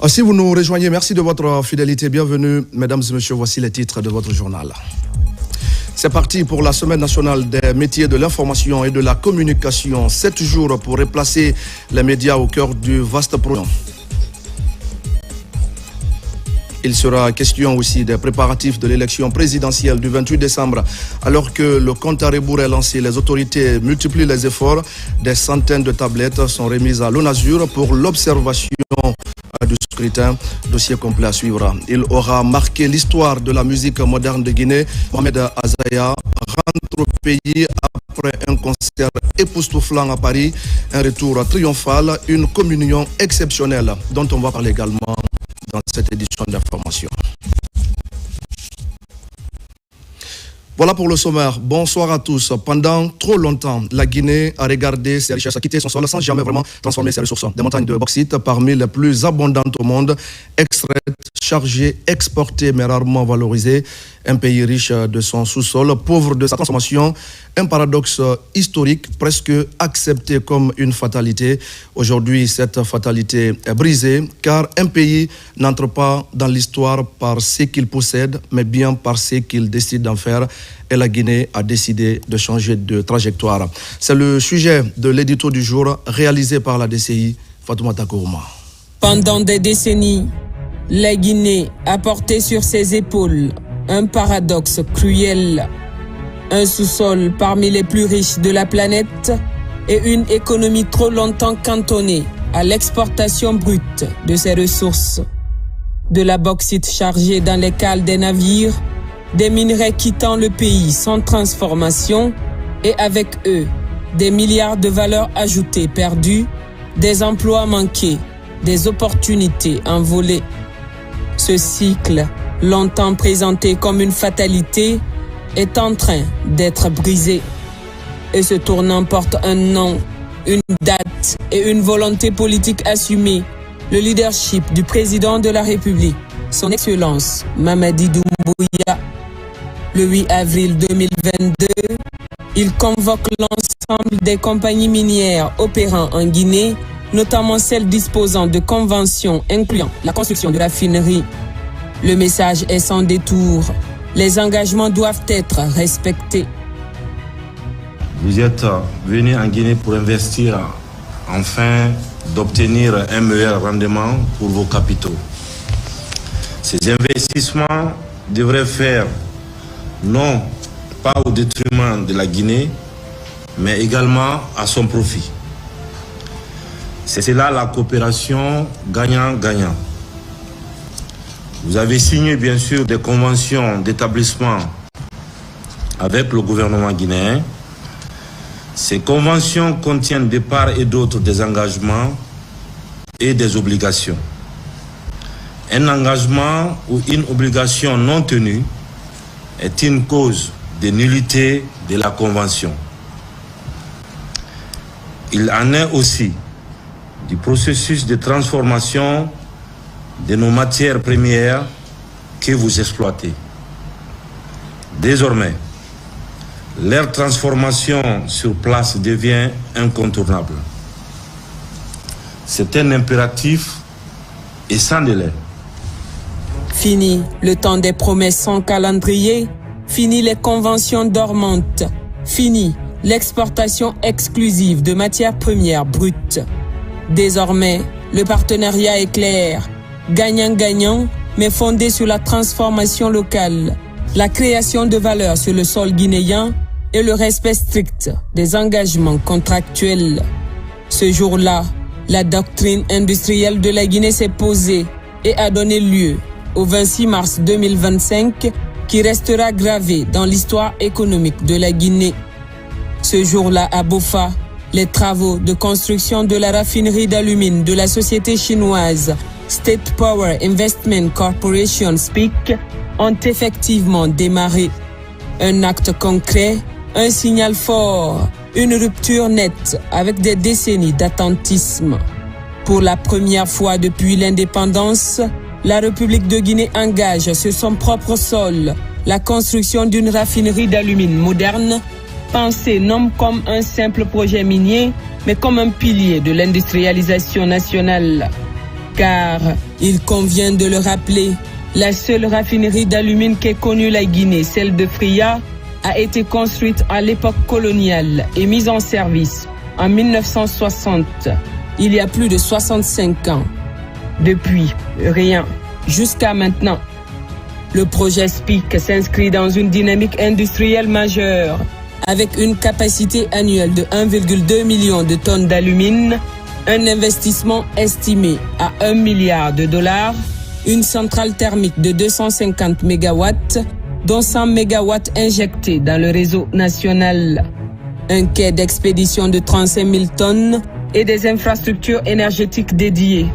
Si vous nous rejoignez, merci de votre fidélité. Bienvenue, mesdames et messieurs. Voici les titres de votre journal. C'est parti pour la Semaine nationale des métiers de l'information et de la communication. 7 jours pour replacer les médias au cœur du vaste projet. Il sera question aussi des préparatifs de l'élection présidentielle du 28 décembre. Alors que le compte à rebours est lancé, les autorités multiplient les efforts. Des centaines de tablettes sont remises à l'ONASUR pour l'observation du scrutin. Dossier complet à suivre. Il aura marqué l'histoire de la musique moderne de Guinée. Mohamed Azaya rentre au pays après un concert époustouflant à Paris. Un retour triomphal, une communion exceptionnelle dont on va parler également dans cette édition d'information. Voilà pour le sommaire. Bonsoir à tous. Pendant trop longtemps, la Guinée a regardé ses richesses, a quitté son sol sans jamais vraiment transformer ses ressources. Des montagnes de bauxite parmi les plus abondantes au monde, extraites, chargées, exportées mais rarement valorisées. Un pays riche de son sous-sol, pauvre de sa transformation. Un paradoxe historique presque accepté comme une fatalité. Aujourd'hui, cette fatalité est brisée car un pays n'entre pas dans l'histoire par ce qu'il possède, mais bien par ce qu'il décide d'en faire. Et la Guinée a décidé de changer de trajectoire. C'est le sujet de l'édito du jour réalisé par la DCI, Fatoumata Kourouma. Pendant des décennies, la Guinée a porté sur ses épaules un paradoxe cruel. Un sous-sol parmi les plus riches de la planète et une économie trop longtemps cantonnée à l'exportation brute de ses ressources. De la bauxite chargée dans les cales des navires, des minerais quittant le pays sans transformation et avec eux, des milliards de valeurs ajoutées perdues, des emplois manqués, des opportunités envolées. Ce cycle, longtemps présenté comme une fatalité, est en train d'être brisé. Et ce tournant porte un nom, une date et une volonté politique assumée. Le leadership du président de la République, son Excellence Mamadi Doumbouya. Le 8 avril 2022, il convoque l'ensemble des compagnies minières opérant en Guinée, notamment celles disposant de conventions incluant la construction de raffineries. Le message est sans détour. Les engagements doivent être respectés. Vous êtes venu en Guinée pour investir afin d'obtenir un meilleur rendement pour vos capitaux. Ces investissements devraient faire non pas au détriment de la Guinée, mais également à son profit. C'est là la coopération gagnant-gagnant. Vous avez signé bien sûr des conventions d'établissement avec le gouvernement guinéen. Ces conventions contiennent de part et d'autre des engagements et des obligations. Un engagement ou une obligation non tenue est une cause de nullité de la convention. Il en est aussi du processus de transformation de nos matières premières que vous exploitez. Désormais, leur transformation sur place devient incontournable. C'est un impératif et sans délai. Fini le temps des promesses sans calendrier, fini les conventions dormantes, fini l'exportation exclusive de matières premières brutes. Désormais, le partenariat est clair, gagnant-gagnant, mais fondé sur la transformation locale, la création de valeur sur le sol guinéen et le respect strict des engagements contractuels. Ce jour-là, la doctrine industrielle de la Guinée s'est posée et a donné lieu au 26 mars 2025 qui restera gravé dans l'histoire économique de la Guinée. Ce jour-là, à Bofa, les travaux de construction de la raffinerie d'alumine de la société chinoise State Power Investment Corporation SPIC ont effectivement démarré. Un acte concret, un signal fort, une rupture nette avec des décennies d'attentisme. Pour la première fois depuis l'indépendance, la République de Guinée engage sur son propre sol la construction d'une raffinerie d'alumine moderne, pensée non comme un simple projet minier, mais comme un pilier de l'industrialisation nationale. Car, il convient de le rappeler, la seule raffinerie d'alumine qu'ait connue la Guinée, celle de Fria, a été construite à l'époque coloniale et mise en service en 1960, il y a plus de 65 ans. Depuis, rien, jusqu'à maintenant. Le projet SPIC s'inscrit dans une dynamique industrielle majeure, avec une capacité annuelle de 1,2 million de tonnes d'alumine, un investissement estimé à $1 milliard, une centrale thermique de 250 MW, dont 100 MW injectés dans le réseau national, un quai d'expédition de 35 000 tonnes et des infrastructures énergétiques dédiées.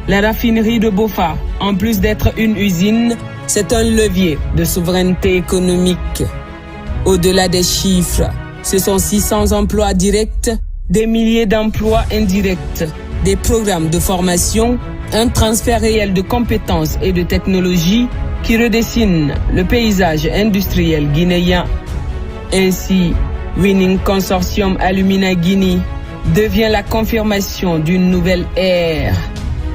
La raffinerie de Bofa, en plus d'être une usine, c'est un levier de souveraineté économique. Au-delà des chiffres, ce sont 600 emplois directs, des milliers d'emplois indirects, des programmes de formation, un transfert réel de compétences et de technologies qui redessinent le paysage industriel guinéen. Ainsi, Winning Consortium Alumina Guinée devient la confirmation d'une nouvelle ère.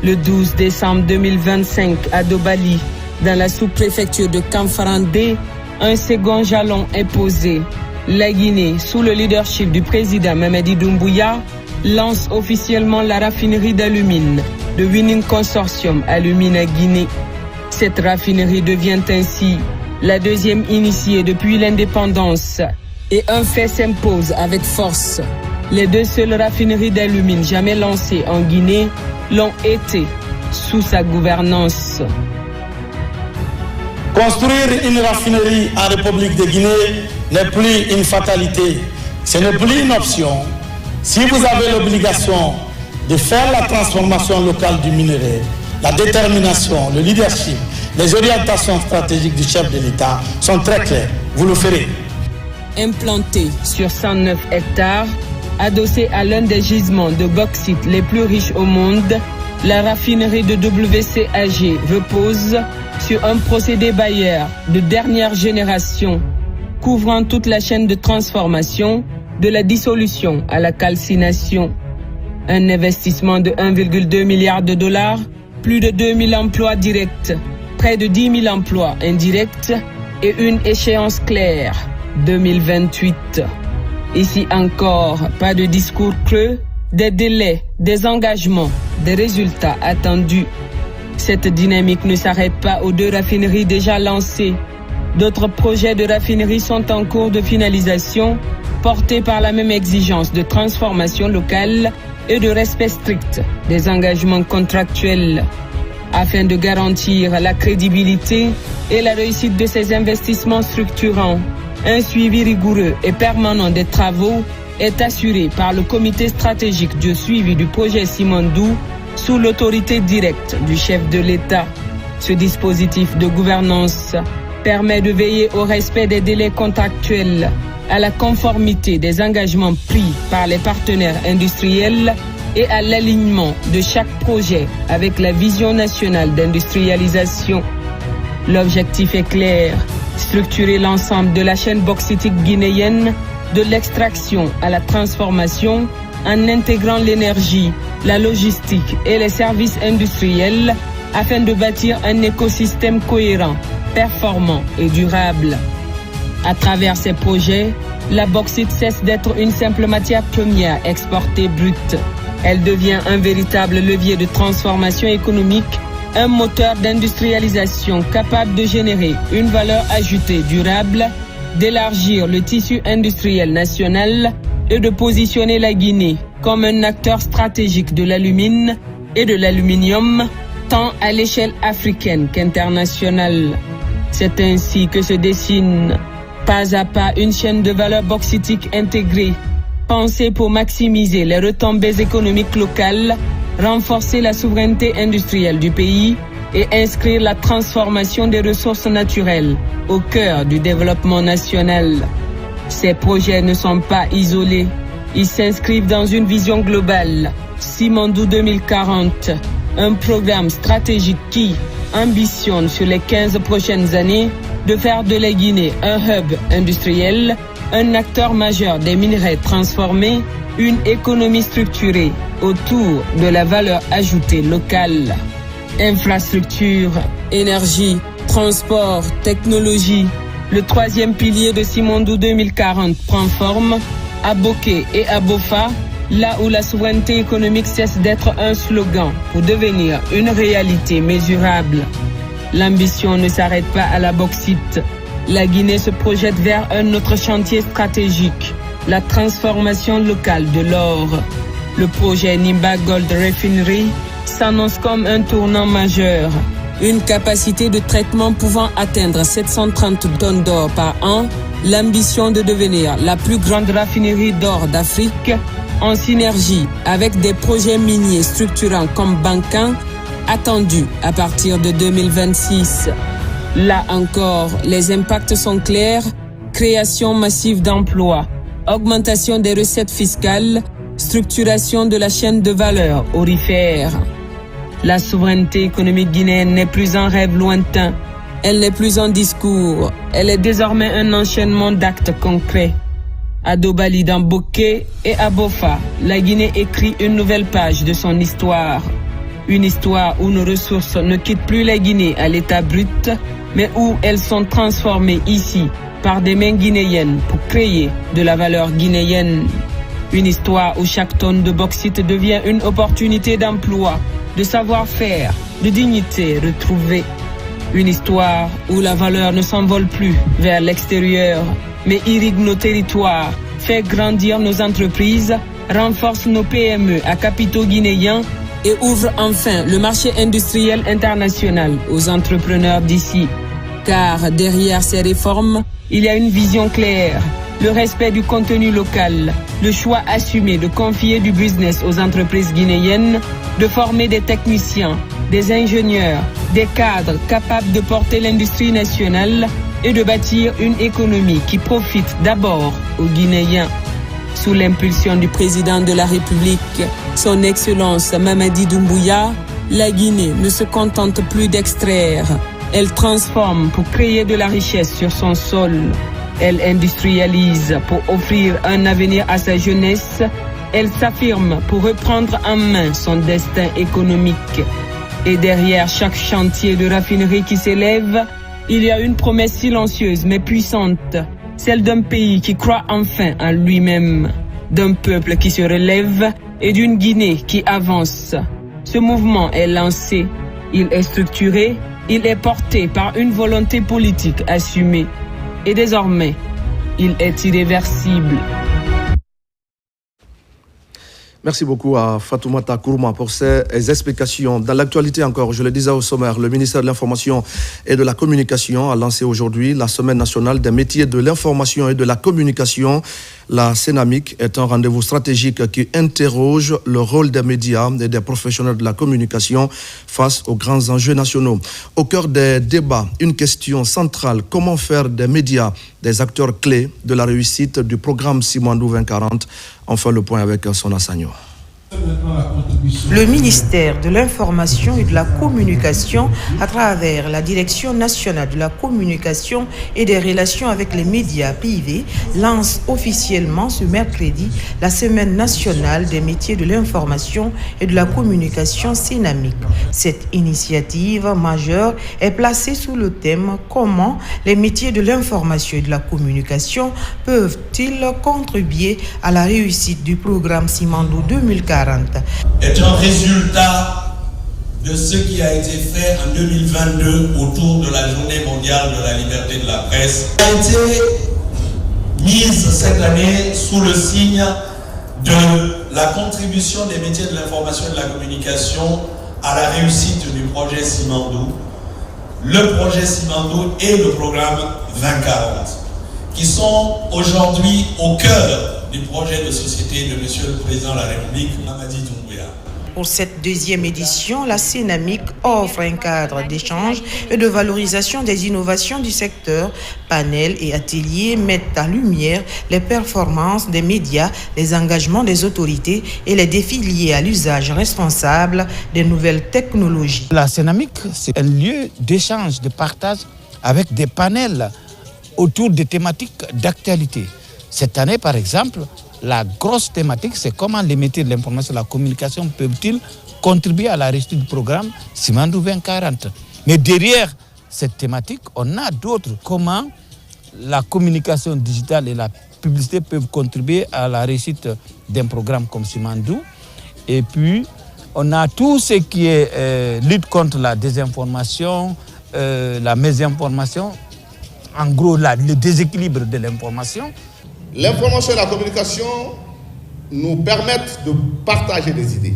Le 12 décembre 2025 à Dobali, dans la sous-préfecture de Kamfarandé, un second jalon est posé. La Guinée, sous le leadership du président Mamadi Doumbouya, lance officiellement la raffinerie d'alumine de Winning Consortium Alumina Guinée. Cette raffinerie devient ainsi la deuxième initiée depuis l'indépendance et un fait s'impose avec force. Les deux seules raffineries d'alumine jamais lancées en Guinée l'ont été sous sa gouvernance. Construire une raffinerie en République de Guinée n'est plus une fatalité, ce n'est plus une option. Si vous avez l'obligation de faire la transformation locale du minerai, la détermination, le leadership, les orientations stratégiques du chef de l'État sont très claires. Vous le ferez. Implantée sur 109 hectares, adossée à l'un des gisements de bauxite les plus riches au monde, la raffinerie de WCAG repose sur un procédé Bayer de dernière génération, couvrant toute la chaîne de transformation, de la dissolution à la calcination. Un investissement de 1,2 milliard de dollars, plus de 2000 emplois directs, près de 10 000 emplois indirects et une échéance claire, 2028. Ici encore, pas de discours creux, des délais, des engagements, des résultats attendus. Cette dynamique ne s'arrête pas aux deux raffineries déjà lancées. D'autres projets de raffinerie sont en cours de finalisation, portés par la même exigence de transformation locale et de respect strict des engagements contractuels. Afin de garantir la crédibilité et la réussite de ces investissements structurants, un suivi rigoureux et permanent des travaux est assuré par le comité stratégique de suivi du projet Simandou sous l'autorité directe du chef de l'État. Ce dispositif de gouvernance permet de veiller au respect des délais contractuels, à la conformité des engagements pris par les partenaires industriels et à l'alignement de chaque projet avec la vision nationale d'industrialisation. L'objectif est clair, structurer l'ensemble de la chaîne bauxitique guinéenne, de l'extraction à la transformation, en intégrant l'énergie, la logistique et les services industriels afin de bâtir un écosystème cohérent, performant et durable. À travers ces projets, la bauxite cesse d'être une simple matière première exportée brute. Elle devient un véritable levier de transformation économique, un moteur d'industrialisation capable de générer une valeur ajoutée durable, d'élargir le tissu industriel national et de positionner la Guinée comme un acteur stratégique de l'alumine et de l'aluminium, tant à l'échelle africaine qu'internationale. C'est ainsi que se dessine pas à pas une chaîne de valeur bauxitique intégrée, pensée pour maximiser les retombées économiques locales, renforcer la souveraineté industrielle du pays et inscrire la transformation des ressources naturelles au cœur du développement national. Ces projets ne sont pas isolés. Ils s'inscrivent dans une vision globale, Simandou 2040, un programme stratégique qui ambitionne sur les 15 prochaines années de faire de la Guinée un hub industriel, un acteur majeur des minerais transformés, une économie structurée autour de la valeur ajoutée locale. Infrastructure, énergie, transport, technologie. Le troisième pilier de Simandou 2040 prend forme à Boké et à Bofa, là où la souveraineté économique cesse d'être un slogan pour devenir une réalité mesurable. L'ambition ne s'arrête pas à la bauxite. La Guinée se projette vers un autre chantier stratégique, la transformation locale de l'or. Le projet Nimba Gold Refinery s'annonce comme un tournant majeur. Une capacité de traitement pouvant atteindre 730 tonnes d'or par an, l'ambition de devenir la plus grande raffinerie d'or d'Afrique, en synergie avec des projets miniers structurants comme Bankan, attendus à partir de 2026. Là encore, les impacts sont clairs: création massive d'emplois, augmentation des recettes fiscales, structuration de la chaîne de valeur aurifère. La souveraineté économique guinéenne n'est plus un rêve lointain. Elle n'est plus un discours. Elle est désormais un enchaînement d'actes concrets. À Dobali, dans Boké et à Bofa, la Guinée écrit une nouvelle page de son histoire. Une histoire où nos ressources ne quittent plus la Guinée à l'état brut, mais où elles sont transformées ici par des mains guinéennes pour créer de la valeur guinéenne. Une histoire où chaque tonne de bauxite devient une opportunité d'emploi, de savoir-faire, de dignité retrouvée. Une histoire où la valeur ne s'envole plus vers l'extérieur, mais irrigue nos territoires, fait grandir nos entreprises, renforce nos PME à capitaux guinéens et ouvre enfin le marché industriel international aux entrepreneurs d'ici. Car derrière ces réformes, il y a une vision claire: le respect du contenu local, le choix assumé de confier du business aux entreprises guinéennes, de former des techniciens, des ingénieurs, des cadres capables de porter l'industrie nationale et de bâtir une économie qui profite d'abord aux Guinéens. Sous l'impulsion du président de la République, son Excellence Mamadi Doumbouya, la Guinée ne se contente plus d'extraire. Elle transforme pour créer de la richesse sur son sol. Elle industrialise pour offrir un avenir à sa jeunesse. Elle s'affirme pour reprendre en main son destin économique. Et derrière chaque chantier de raffinerie qui s'élève, il y a une promesse silencieuse mais puissante, celle d'un pays qui croit enfin en lui-même, d'un peuple qui se relève et d'une Guinée qui avance. Ce mouvement est lancé, il est structuré, il est porté par une volonté politique assumée. Et désormais, il est irréversible. Merci beaucoup à Fatoumata Kourouma pour ces explications. Dans l'actualité encore, je le disais au sommaire, le ministère de l'Information et de la Communication a lancé aujourd'hui la Semaine nationale des métiers de l'information et de la communication. La Cénamic est un rendez-vous stratégique qui interroge le rôle des médias et des professionnels de la communication face aux grands enjeux nationaux. Au cœur des débats, une question centrale: comment faire des médias des acteurs clés de la réussite du programme Simandou 2040? Enfin, le point avec Sona Sagno. Le ministère de l'Information et de la Communication, à travers la Direction nationale de la communication et des relations avec les médias privés, lance officiellement ce mercredi la Semaine nationale des métiers de l'information et de la communication Cénamic. Cette initiative majeure est placée sous le thème « Comment les métiers de l'information et de la communication peuvent-ils contribuer à la réussite du programme Simandou 2040 ?» est un résultat de ce qui a été fait en 2022 autour de la Journée mondiale de la liberté de la presse. Elle a été mise cette année sous le signe de la contribution des métiers de l'information et de la communication à la réussite du projet Simandou. Le projet Simandou et le programme 2040, qui sont aujourd'hui au cœur du projet de société de Monsieur le Président de la République, Mamadi Doumbouya. Pour cette deuxième édition, la Cénamic offre un cadre d'échange et de valorisation des innovations du secteur. Panels et ateliers mettent en lumière les performances des médias, les engagements des autorités et les défis liés à l'usage responsable des nouvelles technologies. La Cénamic, c'est un lieu d'échange, de partage avec des panels autour des thématiques d'actualité. Cette année, par exemple, la grosse thématique, c'est comment les métiers de l'information et de la communication peuvent-ils contribuer à la réussite du programme Simandou 2040. Mais derrière cette thématique, on a d'autres. Comment la communication digitale et la publicité peuvent contribuer à la réussite d'un programme comme Simandou. Et puis, on a tout ce qui est lutte contre la désinformation, la mésinformation, en gros le déséquilibre de l'information. L'information et la communication nous permettent de partager des idées,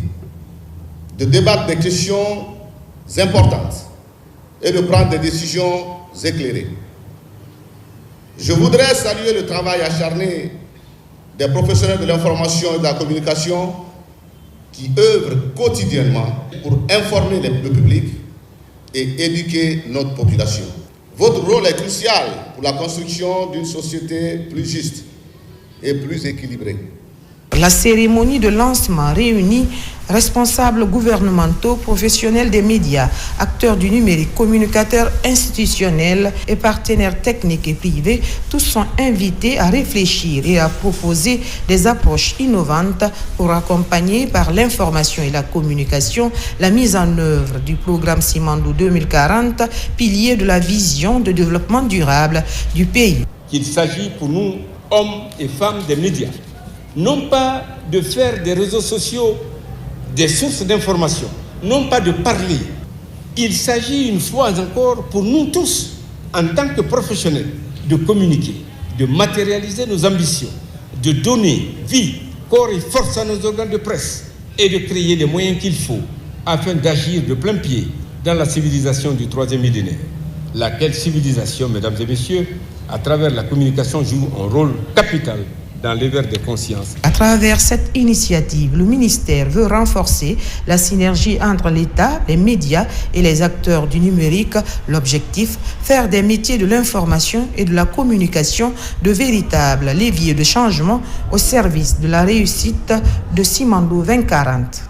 de débattre des questions importantes et de prendre des décisions éclairées. Je voudrais saluer le travail acharné des professionnels de l'information et de la communication qui œuvrent quotidiennement pour informer le public et éduquer notre population. Votre rôle est crucial pour la construction d'une société plus juste et plus équilibrée. La cérémonie de lancement réunit responsables gouvernementaux, professionnels des médias, acteurs du numérique, communicateurs institutionnels et partenaires techniques et privés. Tous sont invités à réfléchir et à proposer des approches innovantes pour accompagner par l'information et la communication la mise en œuvre du programme Simandou 2040, pilier de la vision de développement durable du pays. Il s'agit pour nous, hommes et femmes des médias, non pas de faire des réseaux sociaux des sources d'information, non pas de parler. Il s'agit une fois encore pour nous tous, en tant que professionnels, de communiquer, de matérialiser nos ambitions, de donner vie, corps et force à nos organes de presse et de créer les moyens qu'il faut afin d'agir de plein pied dans la civilisation du 3e millénaire. Laquelle civilisation, mesdames et messieurs, à travers la communication, joue un rôle capital dans l'éveil des consciences. À travers cette initiative, le ministère veut renforcer la synergie entre l'État, les médias et les acteurs du numérique. L'objectif, faire des métiers de l'information et de la communication de véritables leviers de changement au service de la réussite de Simandou 2040.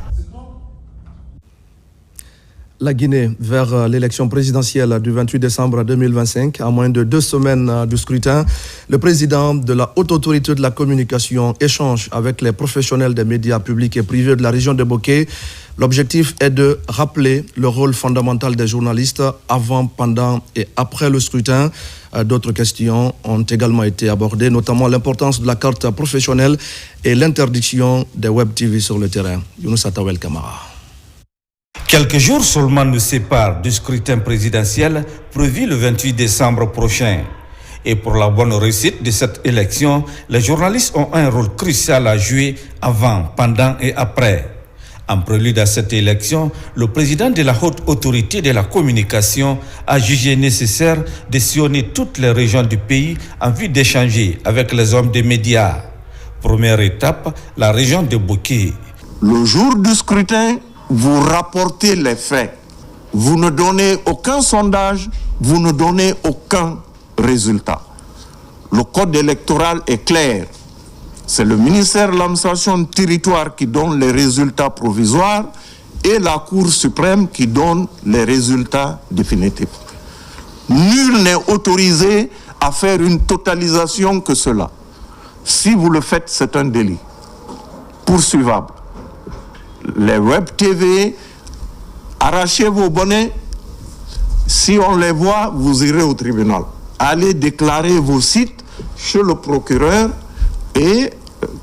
La Guinée vers l'élection présidentielle du 28 décembre 2025, à moins de 2 semaines du scrutin. Le président de la Haute Autorité de la Communication échange avec les professionnels des médias publics et privés de la région de Bokeh. L'objectif est de rappeler le rôle fondamental des journalistes avant, pendant et après le scrutin. D'autres questions ont également été abordées, notamment l'importance de la carte professionnelle et l'interdiction des web TV sur le terrain. Younous Atawel Kamara. Quelques jours seulement nous séparent du scrutin présidentiel prévu le 28 décembre prochain. Et pour la bonne réussite de cette élection, les journalistes ont un rôle crucial à jouer avant, pendant et après. En prélude à cette élection, le président de la Haute Autorité de la Communication a jugé nécessaire de sillonner toutes les régions du pays en vue d'échanger avec les hommes des médias. Première étape, la région de Bokeh. Le jour du scrutin, vous rapportez les faits. Vous ne donnez aucun sondage, vous ne donnez aucun résultat. Le code électoral est clair. C'est le ministère de l'administration du territoire qui donne les résultats provisoires et la Cour suprême qui donne les résultats définitifs. Nul n'est autorisé à faire une totalisation que cela. Si vous le faites, c'est un délit poursuivable. Les web TV, arrachez vos bonnets. Si on les voit, vous irez au tribunal. Allez déclarer vos sites chez le procureur et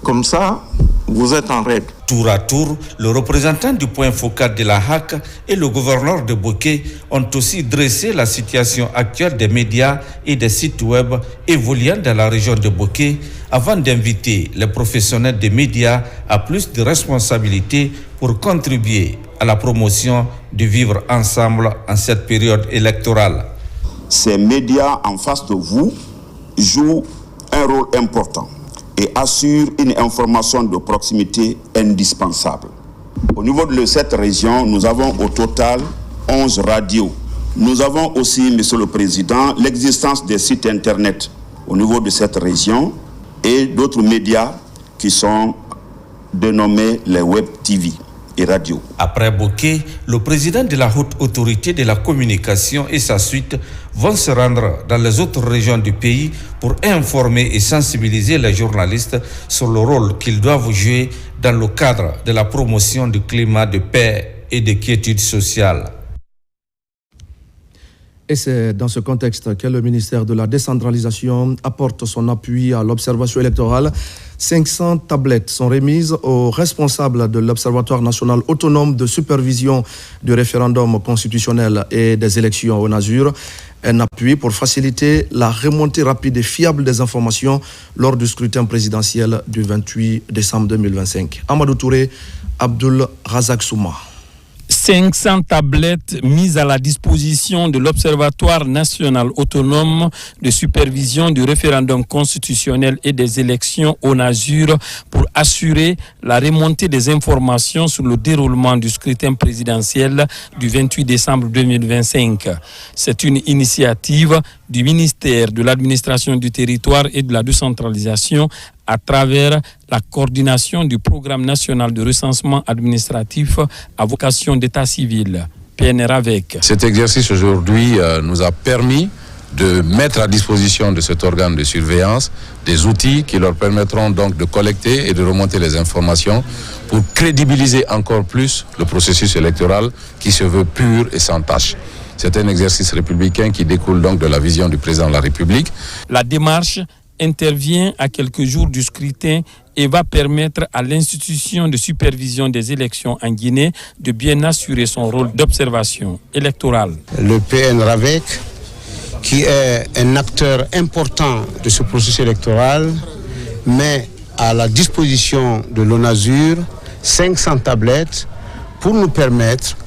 comme ça, vous êtes en règle. Tour à tour, le représentant du point focal de la HAC et le gouverneur de Bokeh ont aussi dressé la situation actuelle des médias et des sites web évoluant dans la région de Bokeh avant d'inviter les professionnels des médias à plus de responsabilités pour contribuer à la promotion du vivre ensemble en cette période électorale. Ces médias en face de vous jouent un rôle important et assurent une information de proximité indispensable. Au niveau de cette région, nous avons au total 11 radios. Nous avons aussi, Monsieur le Président, l'existence des sites Internet au niveau de cette région et d'autres médias qui sont dénommés les Web TV. et radio. Après Bokeh, le président de la haute autorité de la communication et sa suite vont se rendre dans les autres régions du pays pour informer et sensibiliser les journalistes sur le rôle qu'ils doivent jouer dans le cadre de la promotion du climat de paix et de quiétude sociale. Et c'est dans ce contexte que le ministère de la décentralisation apporte son appui à l'observation électorale. 500 tablettes sont remises aux responsables de l'Observatoire national autonome de supervision du référendum constitutionnel et des élections au Nasur. Un appui pour faciliter la remontée rapide et fiable des informations lors du scrutin présidentiel du 28 décembre 2025. Amadou Touré, Abdul Razak Souma. 500 tablettes mises à la disposition de l'Observatoire national autonome de supervision du référendum constitutionnel et des élections au Nasur pour assurer la remontée des informations sur le déroulement du scrutin présidentiel du 28 décembre 2025. C'est une initiative du ministère de l'administration du territoire et de la décentralisation à travers la coordination du programme national de recensement administratif à vocation d'état civil, PNR-AVEC. Cet exercice aujourd'hui nous a permis de mettre à disposition de cet organe de surveillance des outils qui leur permettront donc de collecter et de remonter les informations pour crédibiliser encore plus le processus électoral qui se veut pur et sans tâche. C'est un exercice républicain qui découle donc de la vision du président de la République. La démarche intervient à quelques jours du scrutin et va permettre à l'institution de supervision des élections en Guinée de bien assurer son rôle d'observation électorale. Le PNR-AVEC, qui est un acteur important de ce processus électoral, met à la disposition de l'ONASUR 500 tablettes pour nous permettre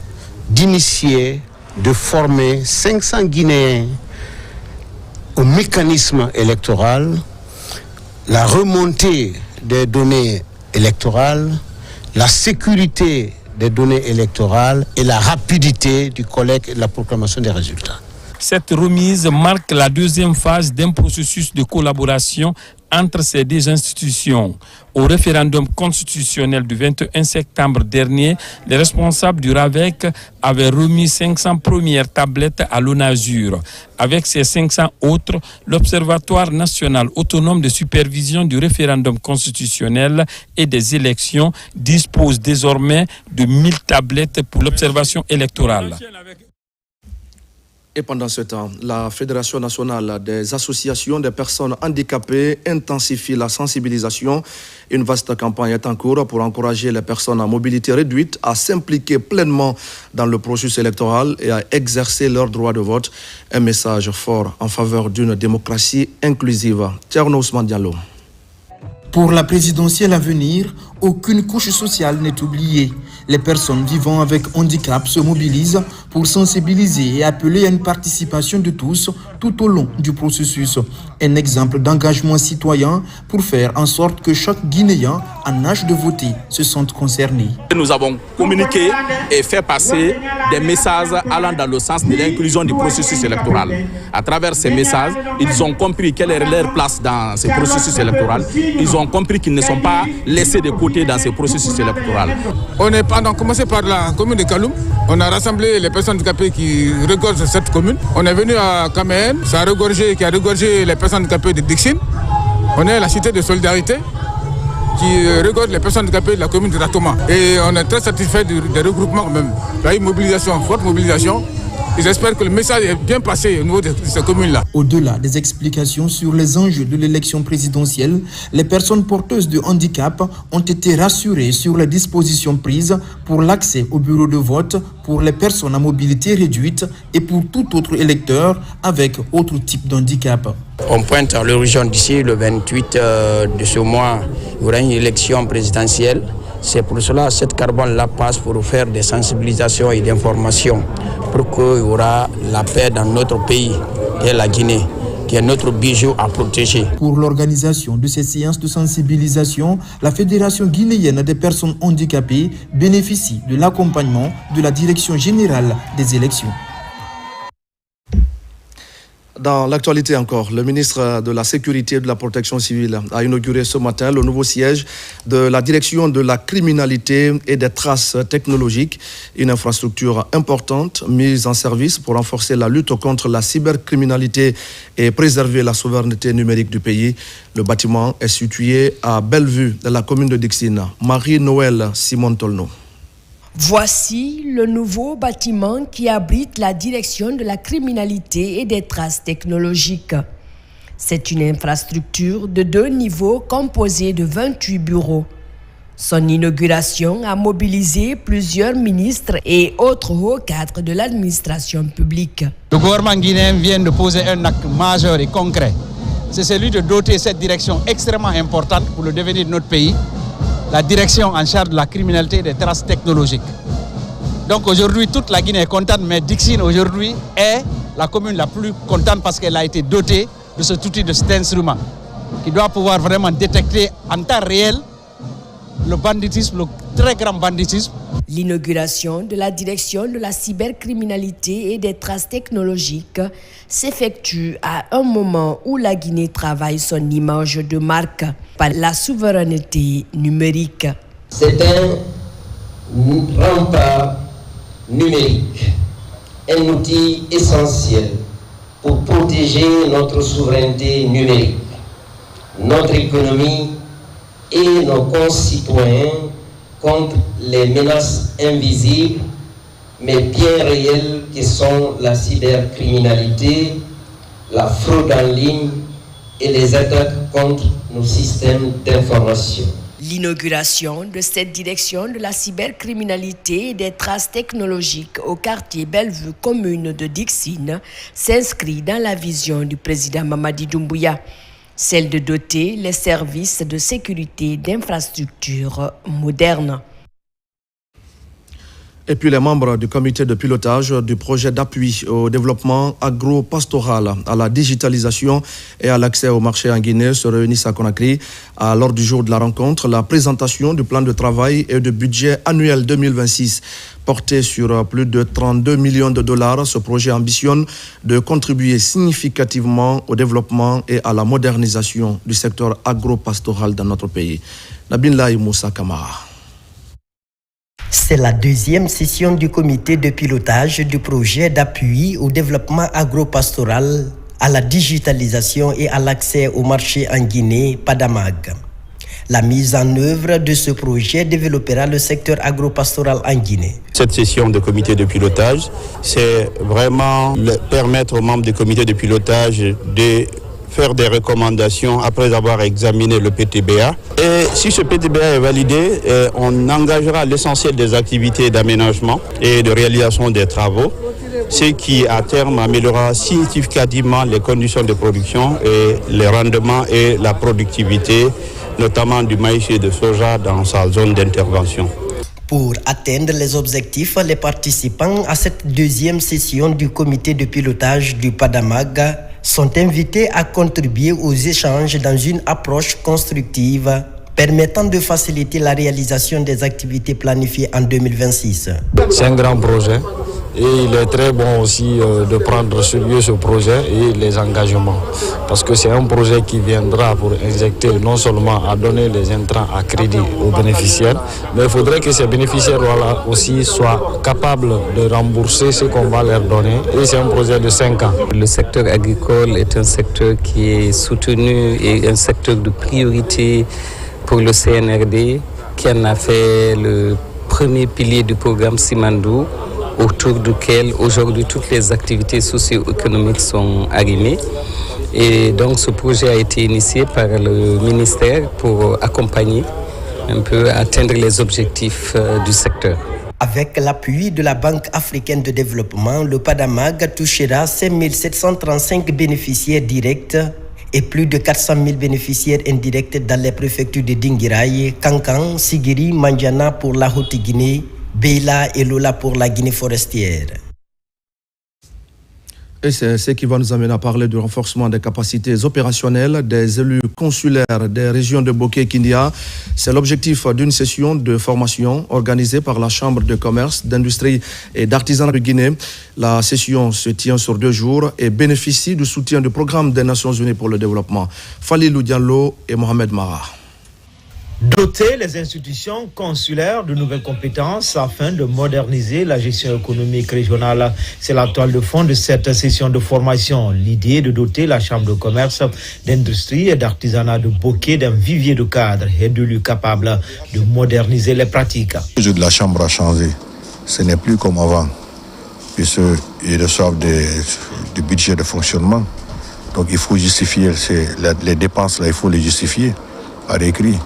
d'initier, de former 500 Guinéens au mécanisme électoral, la remontée des données électorales, la sécurité des données électorales et la rapidité du collecte et de la proclamation des résultats. Cette remise marque la deuxième phase d'un processus de collaboration entre ces deux institutions. Au référendum constitutionnel du 21 septembre dernier, les responsables du RAVEC avaient remis 500 premières tablettes à l'ONASUR. Avec ces 500 autres, l'Observatoire national autonome de supervision du référendum constitutionnel et des élections dispose désormais de 1000 tablettes pour l'observation électorale. Et pendant ce temps, la Fédération nationale des associations des personnes handicapées intensifie la sensibilisation. Une vaste campagne est en cours pour encourager les personnes à mobilité réduite à s'impliquer pleinement dans le processus électoral et à exercer leur droit de vote. Un message fort en faveur d'une démocratie inclusive. Thierno Ousmane Diallo. Pour la présidentielle à venir, aucune couche sociale n'est oubliée. Les personnes vivant avec handicap se mobilisent pour sensibiliser et appeler à une participation de tous tout au long du processus. Un exemple d'engagement citoyen pour faire en sorte que chaque Guinéen en âge de voter se sente concerné. Nous avons communiqué et fait passer des messages allant dans le sens de l'inclusion du processus électoral. À travers ces messages, ils ont compris quelle est leur place dans ce processus électoral. Ils ont compris qu'ils ne sont pas laissés de côté dans ce processus électoral. On a commencé par la commune de Kaloum. On a rassemblé les personnes handicapées qui regorgent cette commune. On est venu à Kaméen, qui a regorgé les personnes handicapées de Dixine. On est à la cité de solidarité qui regorge les personnes handicapées de la commune de Ratoma. Et on est très satisfait des regroupements quand même. Il y a eu mobilisation, forte mobilisation. Et j'espère que le message est bien passé au niveau de ces communes-là. Au-delà des explications sur les enjeux de l'élection présidentielle, les personnes porteuses de handicap ont été rassurées sur les dispositions prises pour l'accès au bureau de vote pour les personnes à mobilité réduite et pour tout autre électeur avec autre type d'handicap. On pointe à l'horizon d'ici le 28 de ce mois, il y aura une élection présidentielle. C'est pour cela que cette carbone-là passe pour faire des sensibilisations et d'informations pour qu'il y aura la paix dans notre pays, qui est la Guinée, qui est notre bijou à protéger. Pour l'organisation de ces séances de sensibilisation, la Fédération guinéenne des personnes handicapées bénéficie de l'accompagnement de la Direction générale des élections. Dans l'actualité encore, le ministre de la Sécurité et de la Protection civile a inauguré ce matin le nouveau siège de la Direction de la criminalité et des traces technologiques, une infrastructure importante mise en service pour renforcer la lutte contre la cybercriminalité et préserver la souveraineté numérique du pays. Le bâtiment est situé à Bellevue, dans la commune de Dixine. Marie-Noël Simon-Tolno. Voici le nouveau bâtiment qui abrite la Direction de la criminalité et des traces technologiques. C'est une infrastructure de 2 niveaux composée de 28 bureaux. Son inauguration a mobilisé plusieurs ministres et autres hauts cadres de l'administration publique. Le gouvernement guinéen vient de poser un acte majeur et concret. C'est celui de doter cette direction extrêmement importante pour le devenir de notre pays, la direction en charge de la criminalité et des traces technologiques. Donc aujourd'hui, toute la Guinée est contente, mais Dixine aujourd'hui est la commune la plus contente parce qu'elle a été dotée de cet outil, de cet instrument, qui doit pouvoir vraiment détecter en temps réel le banditisme, le très grand banditisme. L'inauguration de la direction de la cybercriminalité et des traces technologiques s'effectue à un moment où la Guinée travaille son image de marque par la souveraineté numérique. C'est un rempart numérique, un outil essentiel pour protéger notre souveraineté numérique, notre économie et nos concitoyens contre les menaces invisibles mais bien réelles qui sont la cybercriminalité, la fraude en ligne et les attaques contre nos systèmes d'information. L'inauguration de cette direction de la cybercriminalité et des traces technologiques au quartier Bellevue, commune de Dixine, s'inscrit dans la vision du président Mamadi Doumbouya, celle de doter les services de sécurité d'infrastructures modernes. Et puis les membres du comité de pilotage du projet d'appui au développement agro-pastoral, à la digitalisation et à l'accès au marché en Guinée se réunissent à Conakry. À l'ordre du jour de la rencontre, la présentation du plan de travail et de budget annuel 2026. Porté sur plus de 32 millions de dollars, ce projet ambitionne de contribuer significativement au développement et à la modernisation du secteur agro-pastoral dans notre pays. Nabinlaï Moussa Kamara. C'est la 2e session du comité de pilotage du projet d'appui au développement agro-pastoral, à la digitalisation et à l'accès au marché en Guinée, PADAMAG. La mise en œuvre de ce projet développera le secteur agro-pastoral en Guinée. Cette session de comité de pilotage, c'est vraiment permettre aux membres du comité de pilotage de faire des recommandations après avoir examiné le PTBA. Et si ce PTBA est validé, on engagera l'essentiel des activités d'aménagement et de réalisation des travaux, ce qui à terme améliorera significativement les conditions de production et les rendements et la productivité, notamment du maïs et de soja dans sa zone d'intervention. Pour atteindre les objectifs, les participants à cette 2e session du comité de pilotage du PADAMAG sont invités à contribuer aux échanges dans une approche constructive permettant de faciliter la réalisation des activités planifiées en 2026. C'est un grand projet et il est très bon aussi de prendre sérieux ce projet et les engagements parce que c'est un projet qui viendra pour injecter non seulement à donner les intrants à crédit aux bénéficiaires, mais il faudrait que ces bénéficiaires aussi soient capables de rembourser ce qu'on va leur donner et c'est un projet de 5 ans. Le secteur agricole est un secteur qui est soutenu et un secteur de priorité pour le CNRD qui en a fait le premier pilier du programme Simandou, autour duquel aujourd'hui toutes les activités socio-économiques sont arrimées. Et donc ce projet a été initié par le ministère pour accompagner un peu, atteindre les objectifs du secteur. Avec l'appui de la Banque africaine de développement, le PADAMAG touchera 5 735 bénéficiaires directs et plus de 400 000 bénéficiaires indirects dans les préfectures de Dinguiraye, Kankan, Sigiri, Mandiana pour la Haute-Guinée, Beila et Lola pour la Guinée forestière. Et c'est ce qui va nous amener à parler du renforcement des capacités opérationnelles des élus consulaires des régions de Bokeh et Kindia. C'est l'objectif d'une session de formation organisée par la Chambre de commerce, d'industrie et d'artisanat de Guinée. La session se tient sur 2 jours et bénéficie du soutien du programme des Nations Unies pour le développement. Falilou Diallo et Mohamed Mara. Doter les institutions consulaires de nouvelles compétences afin de moderniser la gestion économique régionale. C'est la toile de fond de cette session de formation. L'idée est de doter la Chambre de commerce, d'industrie et d'artisanat de Bokeh d'un vivier de cadres et d'élus capables de moderniser les pratiques. Le jeu de la Chambre a changé. Ce n'est plus comme avant, puisqu'ils reçoivent du budget de fonctionnement. Donc il faut justifier les dépenses, là, il faut les justifier par écrit.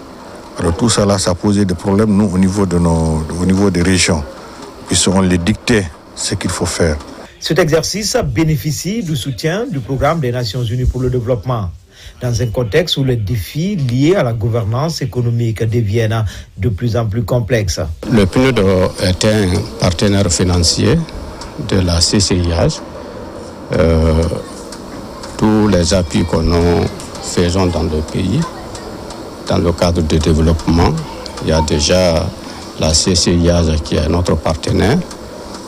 Alors tout ça là, ça posait des problèmes, nous, au niveau des régions, puisqu'on les dictait ce qu'il faut faire. Cet exercice bénéficie du soutien du programme des Nations Unies pour le développement, dans un contexte où les défis liés à la gouvernance économique deviennent de plus en plus complexes. Le PNUD est un partenaire financier de la CCIH. Tous les appuis que nous faisons dans le pays, dans le cadre de développement, il y a déjà la CCIH qui est notre partenaire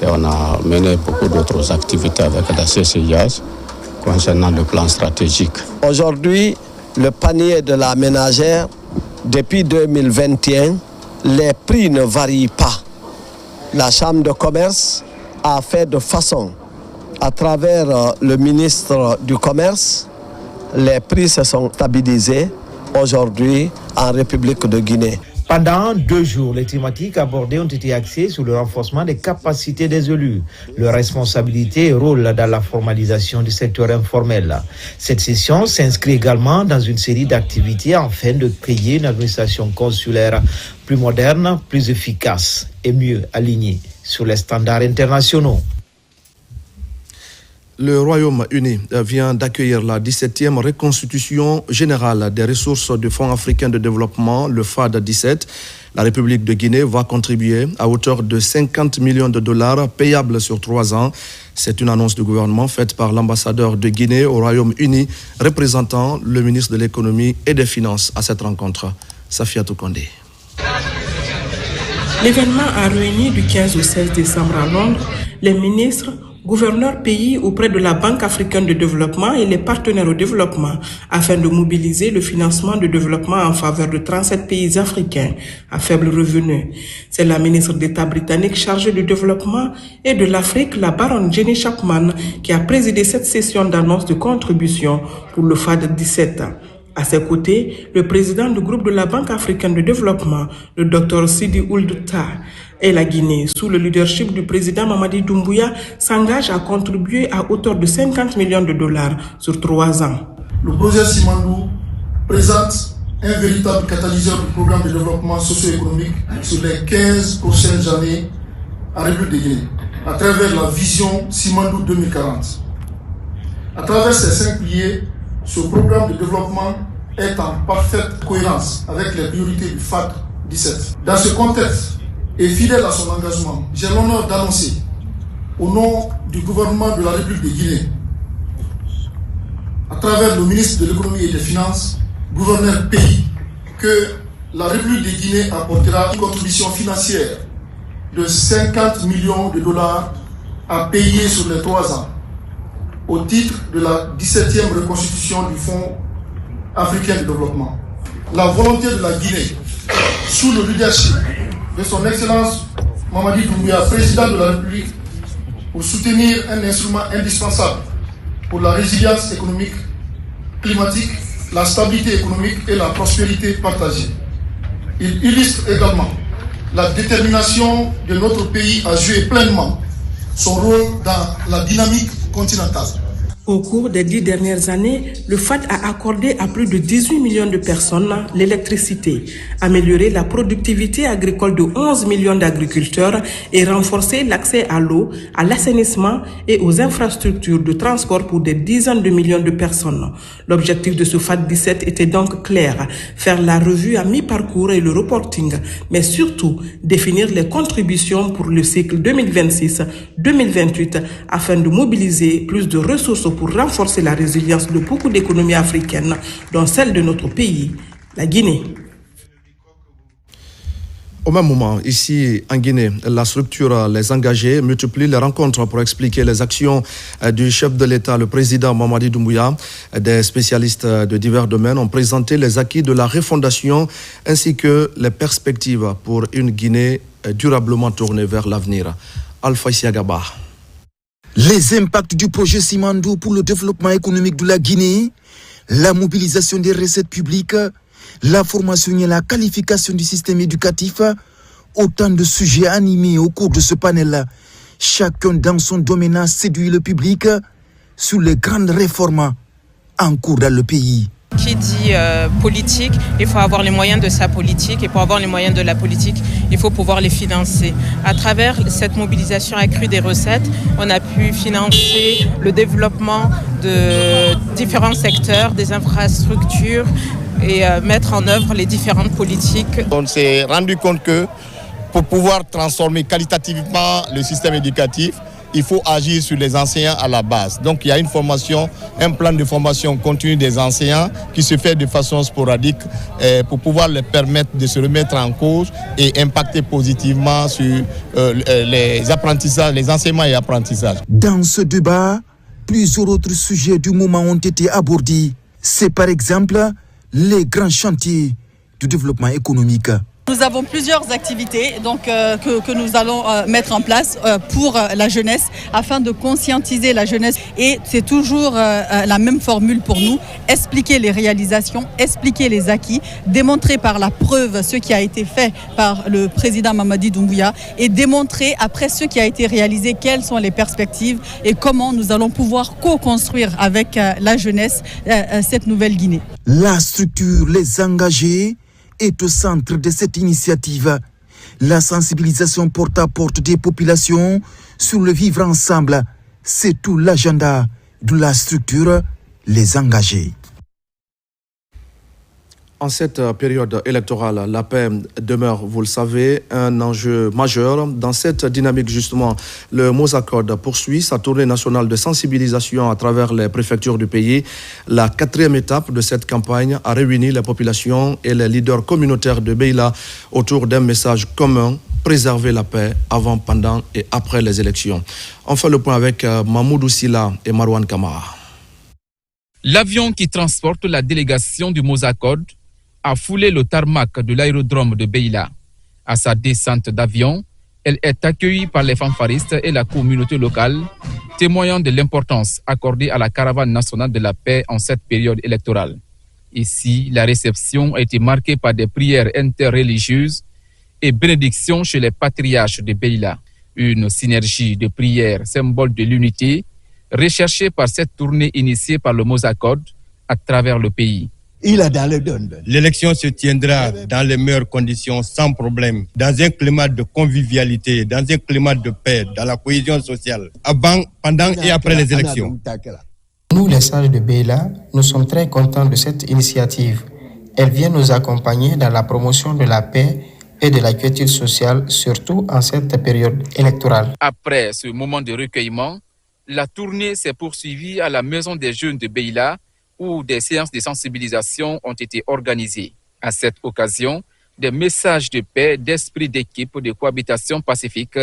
et on a mené beaucoup d'autres activités avec la CCIH concernant le plan stratégique. Aujourd'hui, le panier de la ménagère, depuis 2021, les prix ne varient pas. La Chambre de commerce a fait de façon, à travers le ministre du Commerce, les prix se sont stabilisés aujourd'hui en République de Guinée. Pendant 2 jours, les thématiques abordées ont été axées sur le renforcement des capacités des élus, leur responsabilité et rôle dans la formalisation du secteur informel. Cette session s'inscrit également dans une série d'activités afin de créer une administration consulaire plus moderne, plus efficace et mieux alignée sur les standards internationaux. Le Royaume-Uni vient d'accueillir la 17e reconstitution générale des ressources du Fonds africain de développement, le FAD 17. La République de Guinée va contribuer à hauteur de 50 millions de dollars payables sur 3 ans. C'est une annonce du gouvernement faite par l'ambassadeur de Guinée au Royaume-Uni, représentant le ministre de l'économie et des finances à cette rencontre. Safiatou Kondé. L'événement a réuni du 15 au 16 décembre à Londres les ministres, gouverneurs pays auprès de la Banque africaine de développement et les partenaires au développement afin de mobiliser le financement de développement en faveur de 37 pays africains à faible revenu. C'est la ministre d'État britannique chargée du développement et de l'Afrique, la baronne Jenny Chapman, qui a présidé cette session d'annonce de contribution pour le FAD 17. À ses côtés, le président du groupe de la Banque africaine de développement, le Dr Sidi Ould Tah, et la Guinée, sous le leadership du président Mamadi Doumbouya, s'engage à contribuer à hauteur de 50 millions de dollars sur 3 ans. Le projet Simandou présente un véritable catalyseur du programme de développement socio-économique sur les 15 prochaines années en République de Guinée, à travers la vision Simandou 2040. À travers ces 5 piliers, ce programme de développement est en parfaite cohérence avec les priorités du FAD 17. Dans ce contexte, et fidèle à son engagement, j'ai l'honneur d'annoncer, au nom du gouvernement de la République de Guinée, à travers le ministre de l'économie et des finances, gouverneur pays, que la République de Guinée apportera une contribution financière de 50 millions de dollars à payer sur les 3 ans, au titre de la 17e reconstitution du Fonds africain de développement. La volonté de la Guinée, sous le leadership de son Excellence Mamadi Doumbouya, président de la République, pour soutenir un instrument indispensable pour la résilience économique, climatique, la stabilité économique et la prospérité partagée. Il illustre également la détermination de notre pays à jouer pleinement son rôle dans la dynamique continentale. Au cours des 10 dernières années, le FAD a accordé à plus de 18 millions de personnes l'électricité, amélioré la productivité agricole de 11 millions d'agriculteurs et renforcé l'accès à l'eau, à l'assainissement et aux infrastructures de transport pour des dizaines de millions de personnes. L'objectif de ce FAD 17 était donc clair, faire la revue à mi-parcours et le reporting, mais surtout définir les contributions pour le cycle 2026-2028 afin de mobiliser plus de ressources pour renforcer la résilience de beaucoup d'économies africaines, dont celle de notre pays, la Guinée. Au même moment, ici en Guinée, la structure Les Engagés multiplie les rencontres pour expliquer les actions du chef de l'État, le président Mamadi Doumbouya. Des spécialistes de divers domaines ont présenté les acquis de la refondation ainsi que les perspectives pour une Guinée durablement tournée vers l'avenir. Alpha Siagaba. Les impacts du projet Simandou pour le développement économique de la Guinée, la mobilisation des recettes publiques, la formation et la qualification du système éducatif, autant de sujets animés au cours de ce panel. Chacun dans son domaine a séduit le public sur les grandes réformes en cours dans le pays. Qui dit politique, il faut avoir les moyens de sa politique et pour avoir les moyens de la politique, il faut pouvoir les financer. À travers cette mobilisation accrue des recettes, on a pu financer le développement de différents secteurs, des infrastructures et mettre en œuvre les différentes politiques. On s'est rendu compte que pour pouvoir transformer qualitativement le système éducatif, il faut agir sur les enseignants à la base. Donc il y a une formation, un plan de formation continue des enseignants qui se fait de façon sporadique pour pouvoir leur permettre de se remettre en cause et impacter positivement sur les apprentissages, les enseignements et apprentissages. Dans ce débat, plusieurs autres sujets du moment ont été abordés. C'est par exemple les grands chantiers du développement économique. Nous avons plusieurs activités que nous allons mettre en place pour la jeunesse afin de conscientiser la jeunesse. Et c'est toujours la même formule pour nous, expliquer les réalisations, expliquer les acquis, démontrer par la preuve ce qui a été fait par le président Mamadi Doumbouya et démontrer après ce qui a été réalisé quelles sont les perspectives et comment nous allons pouvoir co-construire avec la jeunesse cette nouvelle Guinée. La structure Les Engagés est au centre de cette initiative. La sensibilisation porte à porte des populations sur le vivre ensemble, c'est tout l'agenda de la structure Les Engagés. En cette période électorale, la paix demeure, vous le savez, un enjeu majeur. Dans cette dynamique, justement, le Mosacode poursuit sa tournée nationale de sensibilisation à travers les préfectures du pays. La 4e étape de cette campagne a réuni les populations et les leaders communautaires de Beila autour d'un message commun: préserver la paix avant, pendant et après les élections. On fait le point avec Mahmoudou Silla et Marwan Kamara. L'avion qui transporte la délégation du Mosacode a foulé le tarmac de l'aérodrome de Beila. À sa descente d'avion, elle est accueillie par les fanfaristes et la communauté locale, témoignant de l'importance accordée à la caravane nationale de la paix en cette période électorale. Ici, la réception a été marquée par des prières interreligieuses et bénédictions chez les patriarches de Beila. Une synergie de prières, symbole de l'unité, recherchée par cette tournée initiée par le Mosacode à travers le pays. L'élection se tiendra dans les meilleures conditions, sans problème, dans un climat de convivialité, dans un climat de paix, dans la cohésion sociale, avant, pendant et après les élections. Nous, les sages de Beila, nous sommes très contents de cette initiative. Elle vient nous accompagner dans la promotion de la paix et de la quiétude sociale, surtout en cette période électorale. Après ce moment de recueillement, la tournée s'est poursuivie à la Maison des Jeunes de Beila, où des séances de sensibilisation ont été organisées. À cette occasion, des messages de paix, d'esprit d'équipe, de cohabitation pacifique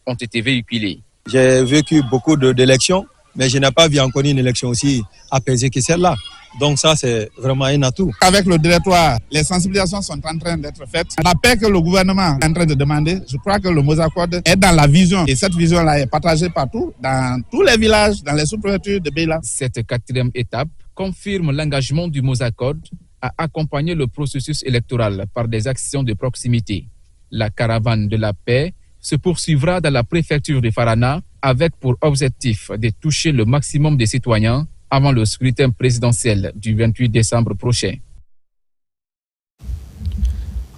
ont été véhiculés. J'ai vécu beaucoup d'élections, mais je n'ai pas vu encore une élection aussi apaisée que celle-là. Donc ça, c'est vraiment un atout. Avec le directoire, les sensibilisations sont en train d'être faites. La paix que le gouvernement est en train de demander, je crois que le Mosacode est dans la vision. Et cette vision-là est partagée partout, dans tous les villages, dans les sous-préfectures de Beila. Cette 4e étape confirme l'engagement du Mosacode à accompagner le processus électoral par des actions de proximité. La caravane de la paix se poursuivra dans la préfecture de Farana avec pour objectif de toucher le maximum de citoyens avant le scrutin présidentiel du 28 décembre prochain.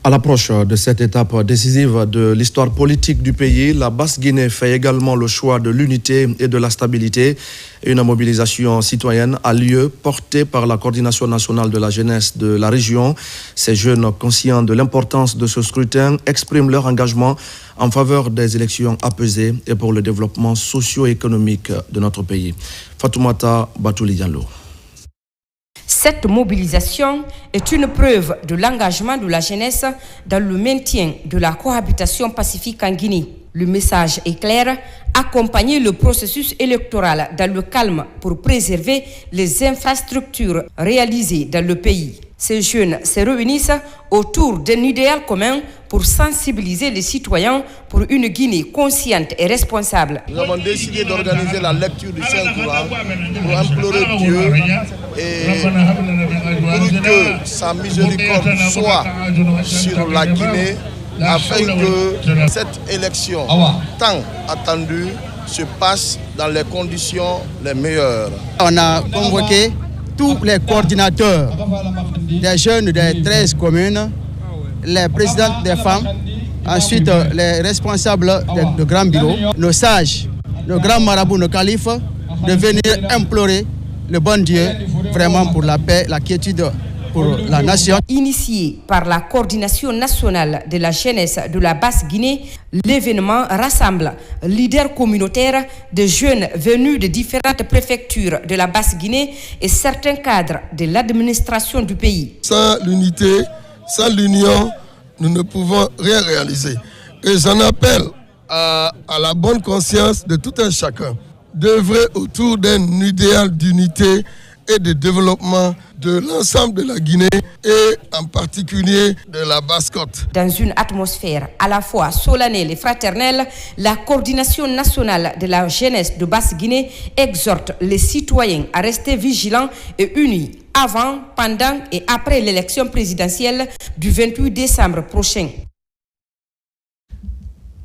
À l'approche de cette étape décisive de l'histoire politique du pays, la Basse-Guinée fait également le choix de l'unité et de la stabilité. Une mobilisation citoyenne a lieu, portée par la Coordination nationale de la jeunesse de la région. Ces jeunes, conscients de l'importance de ce scrutin, expriment leur engagement en faveur des élections apaisées et pour le développement socio-économique de notre pays. Fatoumata Batouli Diallo. Cette mobilisation est une preuve de l'engagement de la jeunesse dans le maintien de la cohabitation pacifique en Guinée. Le message est clair, accompagner le processus électoral dans le calme pour préserver les infrastructures réalisées dans le pays. Ces jeunes se réunissent autour d'un idéal commun pour sensibiliser les citoyens pour une Guinée consciente et responsable. Nous avons décidé d'organiser la lecture du Saint-Courant pour implorer Dieu et pour que sa miséricorde soit sur la Guinée afin que cette élection tant attendue se passe dans les conditions les meilleures. On a convoqué tous les coordinateurs des jeunes des 13 communes, les présidentes des femmes, ensuite les responsables de grands bureaux, nos sages, nos grands marabouts, nos califes, de venir implorer le bon Dieu vraiment pour la paix, la quiétude pour la nation. Initié par la Coordination nationale de la jeunesse de la Basse-Guinée, l'événement rassemble leaders communautaires de jeunes venus de différentes préfectures de la Basse-Guinée et certains cadres de l'administration du pays. Sans l'unité, sans l'union, nous ne pouvons rien réaliser. Et j'en appelle à la bonne conscience de tout un chacun d'œuvrer autour d'un idéal d'unité et de développement de l'ensemble de la Guinée et en particulier de la Basse-Côte. Dans une atmosphère à la fois solennelle et fraternelle, la Coordination nationale de la jeunesse de Basse-Guinée exhorte les citoyens à rester vigilants et unis avant, pendant et après l'élection présidentielle du 28 décembre prochain.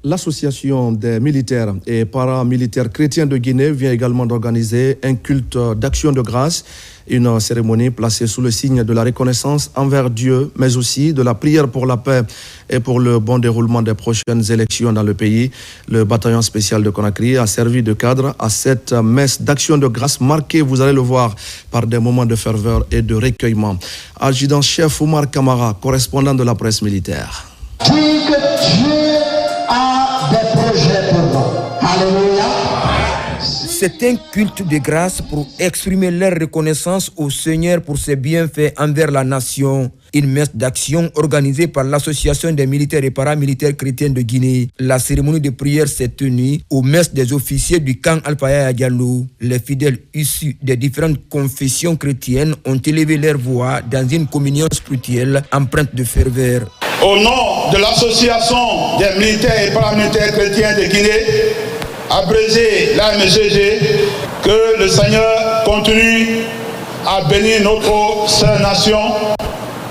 L'Association des militaires et paramilitaires chrétiens de Guinée vient également d'organiser un culte d'action de grâce, une cérémonie placée sous le signe de la reconnaissance envers Dieu, mais aussi de la prière pour la paix et pour le bon déroulement des prochaines élections dans le pays. Le bataillon spécial de Conakry a servi de cadre à cette messe d'action de grâce marquée, vous allez le voir, par des moments de ferveur et de recueillement. Adjudant-chef Oumar Kamara, correspondant de la presse militaire. C'est un culte de grâce pour exprimer leur reconnaissance au Seigneur pour ses bienfaits envers la nation. Une messe d'action organisée par l'Association des militaires et paramilitaires chrétiens de Guinée. La cérémonie de prière s'est tenue aux messes des officiers du camp Alpaya Diallo. Les fidèles issus des différentes confessions chrétiennes ont élevé leur voix dans une communion spirituelle empreinte de ferveur. Au nom de l'Association des militaires et paramilitaires chrétiens de Guinée, abrégé l'AMCG, que le Seigneur continue à bénir notre sœur nation,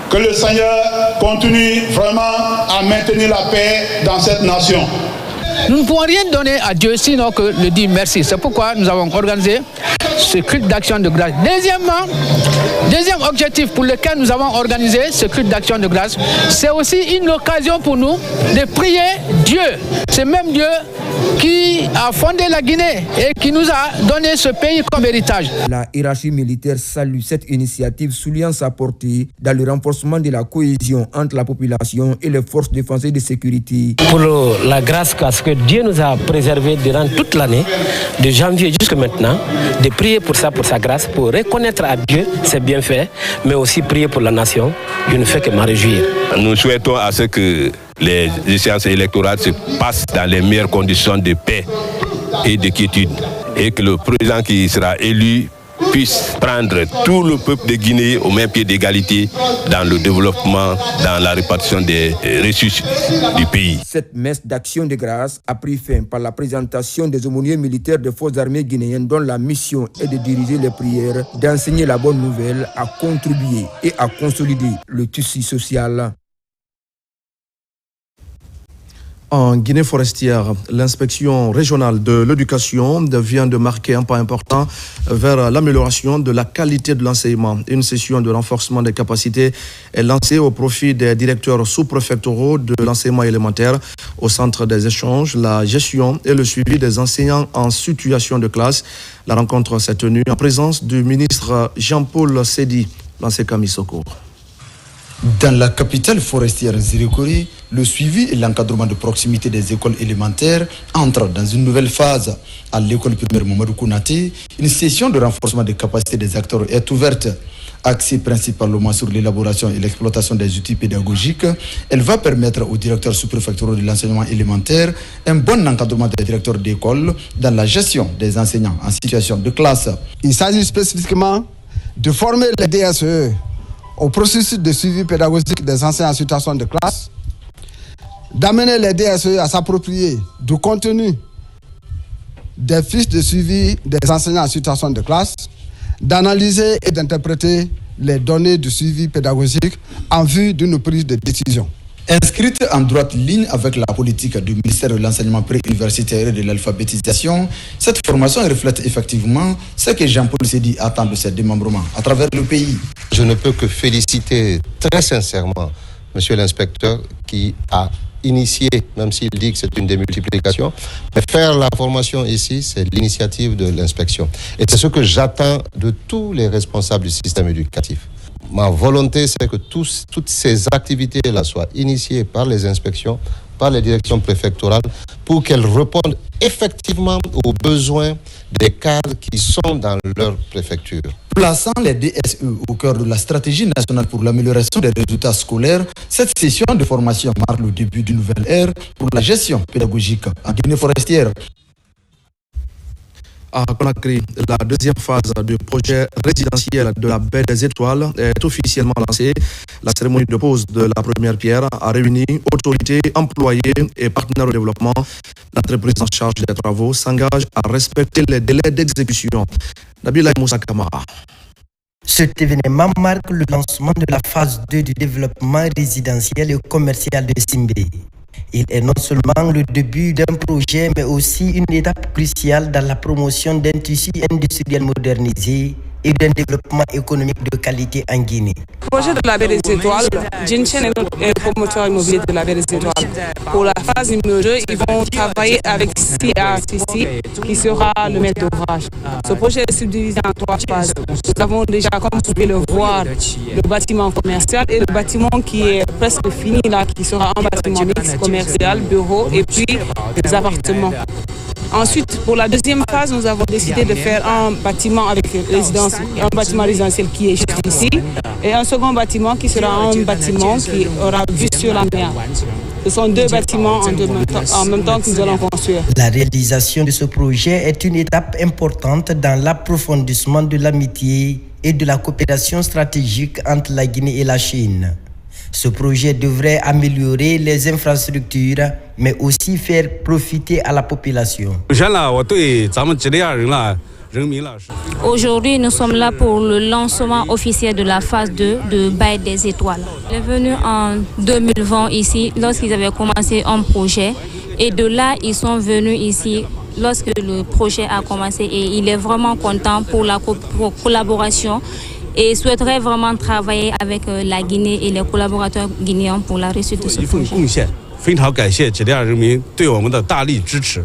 que le Seigneur continue vraiment à maintenir la paix dans cette nation. Nous ne pouvons rien donner à Dieu sinon que le dire merci. C'est pourquoi nous avons organisé ce culte d'action de grâce. Deuxième objectif pour lequel nous avons organisé ce culte d'action de grâce, c'est aussi une occasion pour nous de prier Dieu. C'est même Dieu qui a fondé la Guinée et qui nous a donné ce pays comme héritage. La hiérarchie militaire salue cette initiative, soulignant sa portée dans le renforcement de la cohésion entre la population et les forces défensives de sécurité. Pour la grâce que Dieu nous a préservé durant toute l'année, de janvier jusqu'à maintenant, de prier pour ça, pour sa grâce, pour reconnaître à Dieu ses bienfaits, mais aussi prier pour la nation, je ne fais que m'en réjouir. Nous souhaitons à ce que les échéances électorales se passent dans les meilleures conditions de paix et de quiétude, et que le président qui sera élu puisse prendre tout le peuple de Guinée au même pied d'égalité dans le développement, dans la répartition des ressources du pays. Cette messe d'action de grâce a pris fin par la présentation des aumôniers militaires des forces armées guinéennes dont la mission est de diriger les prières, d'enseigner la bonne nouvelle, à contribuer et à consolider le tissu social. En Guinée forestière, l'inspection régionale de l'éducation vient de marquer un pas important vers l'amélioration de la qualité de l'enseignement. Une session de renforcement des capacités est lancée au profit des directeurs sous-préfectoraux de l'enseignement élémentaire au centre des échanges, la gestion et le suivi des enseignants en situation de classe. La rencontre s'est tenue en présence du ministre Jean-Paul Sedi, lancé Kamisoko. Dans la capitale forestière Zirikori, le suivi et l'encadrement de proximité des écoles élémentaires entrent dans une nouvelle phase. À l'école primaire Mamadou Kounaté, une session de renforcement des capacités des acteurs est ouverte. Axée principalement sur l'élaboration et l'exploitation des outils pédagogiques, elle va permettre aux directeurs sous-préfectoraux de l'enseignement élémentaire un bon encadrement des directeurs d'école dans la gestion des enseignants en situation de classe. Il s'agit spécifiquement de former les DSE au processus de suivi pédagogique des enseignants en situation de classe, d'amener les DSE à s'approprier du contenu des fiches de suivi des enseignants en situation de classe, d'analyser et d'interpréter les données de suivi pédagogique en vue d'une prise de décision. Inscrite en droite ligne avec la politique du ministère de l'enseignement pré-universitaire et de l'alphabétisation, cette formation reflète effectivement ce que Jean-Paul Sedi attend de ses démembrements à travers le pays. Je ne peux que féliciter très sincèrement monsieur l'inspecteur qui a initié, même s'il dit que c'est une démultiplication, mais faire la formation ici, c'est l'initiative de l'inspection. Et c'est ce que j'attends de tous les responsables du système éducatif. Ma volonté, c'est que toutes ces activités-là soient initiées par les inspections, par les directions préfectorales, pour qu'elles répondent effectivement aux besoins des cadres qui sont dans leur préfecture. Plaçant les DSE au cœur de la stratégie nationale pour l'amélioration des résultats scolaires, cette session de formation marque le début d'une nouvelle ère pour la gestion pédagogique en Guinée forestière. À Conakry, la deuxième phase du projet résidentiel de la Baie des Étoiles est officiellement lancée. La cérémonie de pose de la première pierre a réuni autorités, employés et partenaires au développement. L'entreprise en charge des travaux s'engage à respecter les délais d'exécution. Nabila Moussa Kamara. Cet événement marque le lancement de la phase 2 du développement résidentiel et commercial de Simbé. Il est non seulement le début d'un projet, mais aussi une étape cruciale dans la promotion d'un tissu industriel modernisé et d'un développement économique de qualité en Guinée. Le projet de la Baie des Étoiles, Jinchen est le promoteur immobilier de la Baie des Étoiles. Pour la phase numéro 2, ils vont travailler avec CRCC qui sera le maître d'ouvrage. Ce projet est subdivisé en 3 phases. Nous avons déjà, comme vous pouvez le voir, le bâtiment commercial et le bâtiment qui est presque fini là, qui sera un bâtiment mixte commercial, bureau et puis des appartements. Ensuite, pour la deuxième phase, nous avons décidé de faire un bâtiment avec résidence, un bâtiment résidentiel qui est juste ici, et un second bâtiment qui sera un bâtiment qui aura vue sur la mer. Ce sont 2 bâtiments en même temps que nous allons construire. La réalisation de ce projet est une étape importante dans l'approfondissement de l'amitié et de la coopération stratégique entre la Guinée et la Chine. Ce projet devrait améliorer les infrastructures, mais aussi faire profiter à la population. Aujourd'hui, nous sommes là pour le lancement officiel de la phase 2 de Baie des Étoiles. Il est venu en 2020 ici, lorsqu'ils avaient commencé un projet. Et de là, ils sont venus ici lorsque le projet a commencé. Et il est vraiment content pour la collaboration. Et souhaiterait vraiment travailler avec la Guinée et les collaborateurs guinéens pour la réussite de ce projet.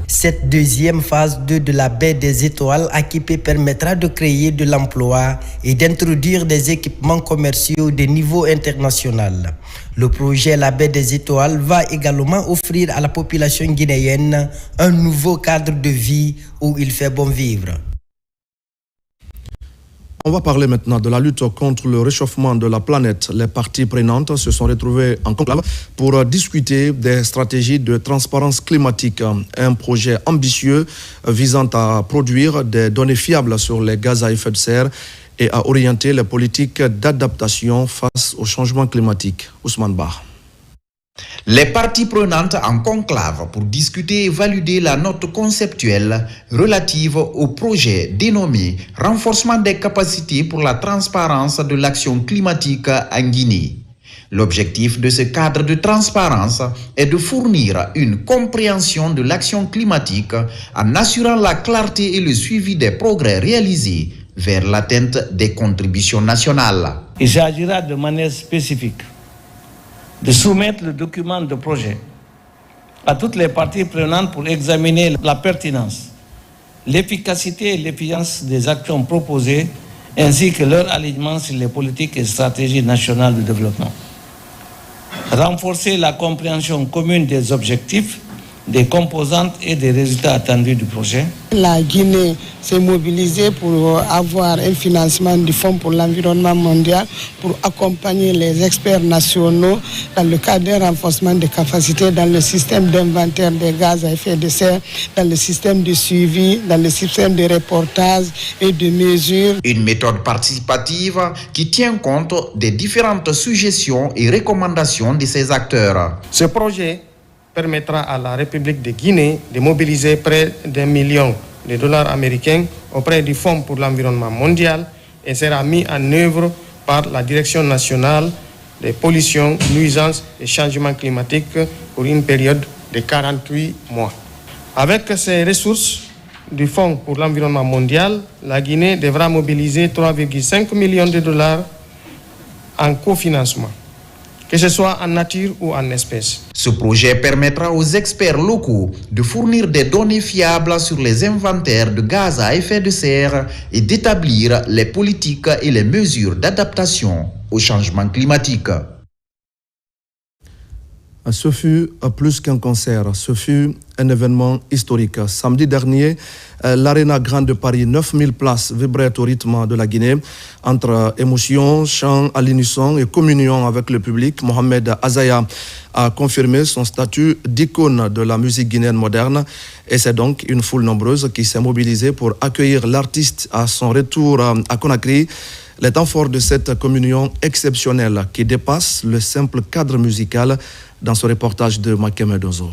Cette deuxième phase 2 de la Baie des Étoiles AKP permettra de créer de l'emploi et d'introduire des équipements commerciaux de niveau international. Le projet La Baie des Étoiles va également offrir à la population guinéenne un nouveau cadre de vie où il fait bon vivre. On va parler maintenant de la lutte contre le réchauffement de la planète. Les parties prenantes se sont retrouvées en conclave pour discuter des stratégies de transparence climatique. Un projet ambitieux visant à produire des données fiables sur les gaz à effet de serre et à orienter les politiques d'adaptation face au changement climatique. Ousmane Ba. Les parties prenantes en conclave pour discuter et valider la note conceptuelle relative au projet dénommé « Renforcement des capacités pour la transparence de l'action climatique en Guinée ». L'objectif de ce cadre de transparence est de fournir une compréhension de l'action climatique en assurant la clarté et le suivi des progrès réalisés vers l'atteinte des contributions nationales. Il s'agira de manière spécifique de soumettre le document de projet à toutes les parties prenantes pour examiner la pertinence, l'efficacité et l'efficience des actions proposées ainsi que leur alignement sur les politiques et stratégies nationales de développement. Renforcer la compréhension commune des objectifs, des composantes et des résultats attendus du projet. La Guinée s'est mobilisée pour avoir un financement du Fonds pour l'environnement mondial pour accompagner les experts nationaux dans le cadre d'un renforcement des capacités dans le système d'inventaire des gaz à effet de serre, dans le système de suivi, dans le système de reportage et de mesure. Une méthode participative qui tient compte des différentes suggestions et recommandations de ces acteurs. Ce projet permettra à la République de Guinée de mobiliser près d'$1 million américains auprès du Fonds pour l'environnement mondial et sera mis en œuvre par la Direction nationale des pollutions, nuisances et changements climatiques pour une période de 48 mois. Avec ces ressources du Fonds pour l'environnement mondial, la Guinée devra mobiliser $3,5 millions en cofinancement, que ce soit en nature ou en espèces. Ce projet permettra aux experts locaux de fournir des données fiables sur les inventaires de gaz à effet de serre et d'établir les politiques et les mesures d'adaptation au changement climatique. Ce fut plus qu'un concert, ce fut un événement historique. Samedi dernier, l'Arena Grande de Paris, 9000 places vibraient au rythme de la Guinée. Entre émotion, chant à l'unisson et communion avec le public, Mohamed Azaya a confirmé son statut d'icône de la musique guinéenne moderne. Et c'est donc une foule nombreuse qui s'est mobilisée pour accueillir l'artiste à son retour à Conakry. Les temps forts de cette communion exceptionnelle qui dépasse le simple cadre musical dans ce reportage de Makeme Dozo.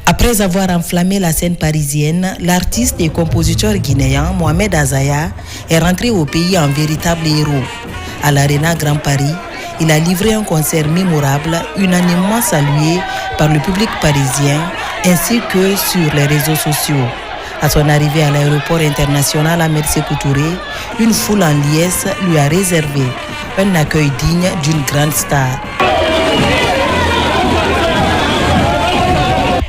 Après avoir enflammé la scène parisienne, l'artiste et compositeur guinéen Mohamed Azaya est rentré au pays en véritable héros. À l'Arena Grand Paris, il a livré un concert mémorable, unanimement salué par le public parisien ainsi que sur les réseaux sociaux. À son arrivée à l'aéroport international Ahmed Sékou Touré, une foule en liesse lui a réservé un accueil digne d'une grande star.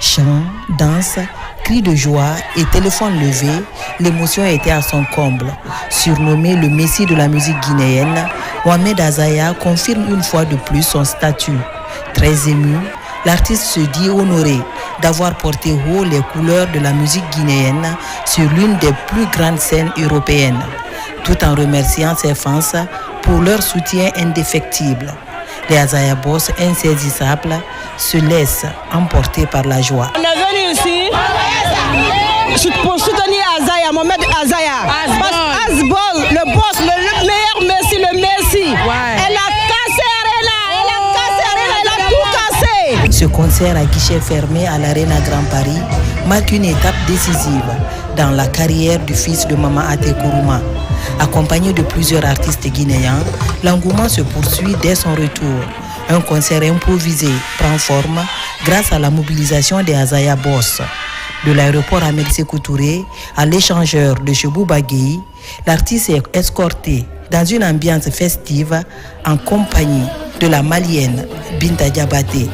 Chants, danses, cris de joie et téléphones levés, l'émotion était à son comble. Surnommé le Messie de la musique guinéenne, Mohamed Azaya confirme une fois de plus son statut. Très ému, l'artiste se dit honoré d'avoir porté haut les couleurs de la musique guinéenne sur l'une des plus grandes scènes européennes, tout en remerciant ses fans pour leur soutien indéfectible. Les Azaya Boss insaisissables se laissent emporter par la joie. On est venu ici pour soutenir Azaya, Mohamed Azaya. Asbol, le boss, le meilleur Messi, le Messi. Ouais. Elle a cassé Arena, elle a tout cassé. Ce concert à guichet fermé à l'Arena Grand Paris marque une étape décisive dans la carrière du fils de Mama Ate Kourouma. Accompagné de plusieurs artistes guinéens, l'engouement se poursuit dès son retour. Un concert improvisé prend forme grâce à la mobilisation des Azaya Boss. De l'aéroport Ahmed Sékou Touré à l'échangeur de Chebou Baguei, l'artiste est escorté dans une ambiance festive en compagnie de la Malienne Binta Diabaté.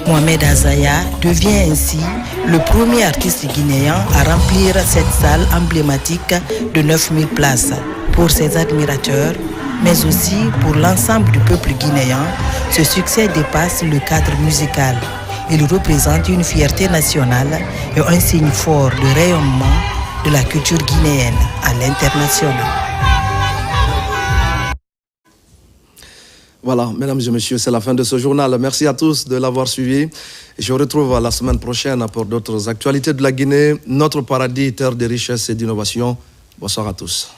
Mohamed Azaya devient ainsi le premier artiste guinéen à remplir cette salle emblématique de 9000 places. Pour ses admirateurs, mais aussi pour l'ensemble du peuple guinéen, ce succès dépasse le cadre musical. Il représente une fierté nationale et un signe fort de rayonnement de la culture guinéenne à l'international. Voilà, mesdames et messieurs, c'est la fin de ce journal. Merci à tous de l'avoir suivi. Je vous retrouve la semaine prochaine pour d'autres actualités de la Guinée, notre paradis, terre de richesse et d'innovation. Bonsoir à tous.